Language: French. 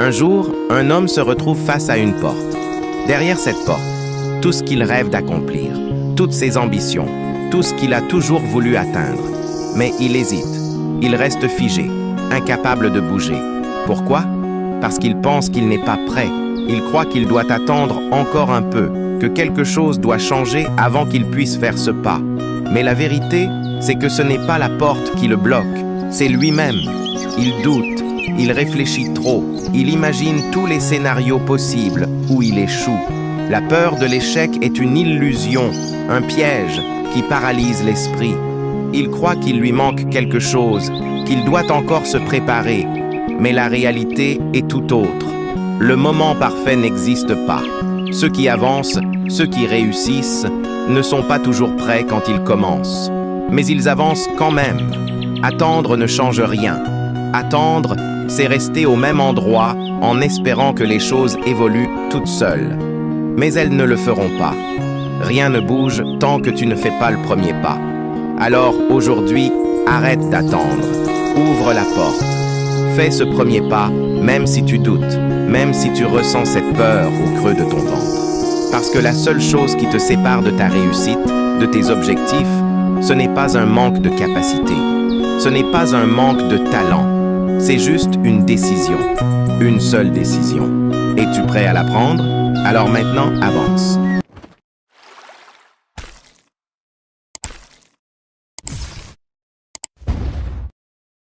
Un jour, un homme se retrouve face à une porte. Derrière cette porte, tout ce qu'il rêve d'accomplir, toutes ses ambitions, tout ce qu'il a toujours voulu atteindre. Mais il hésite, il reste figé, incapable de bouger. Pourquoi? Parce qu'il pense qu'il n'est pas prêt. Il croit qu'il doit attendre encore un peu, que quelque chose doit changer avant qu'il puisse faire ce pas. Mais la vérité, c'est que ce n'est pas la porte qui le bloque, c'est lui-même. Il doute, il réfléchit trop, il imagine tous les scénarios possibles où il échoue. La peur de l'échec est une illusion, un piège qui paralyse l'esprit. Il croit qu'il lui manque quelque chose, qu'il doit encore se préparer. Mais la réalité est tout autre. Le moment parfait n'existe pas. Ceux qui avancent, ceux qui réussissent, ne sont pas toujours prêts quand ils commencent. Mais ils avancent quand même. Attendre ne change rien. Attendre, c'est rester au même endroit en espérant que les choses évoluent toutes seules. Mais elles ne le feront pas. Rien ne bouge tant que tu ne fais pas le premier pas. Alors aujourd'hui, arrête d'attendre. Ouvre la porte. Fais ce premier pas, même si tu doutes, même si tu ressens cette peur au creux de ton ventre. Parce que la seule chose qui te sépare de ta réussite, de tes objectifs, ce n'est pas un manque de capacité. Ce n'est pas un manque de talent. C'est juste une décision. Une seule décision. Es-tu prêt à la prendre? Alors maintenant, avance.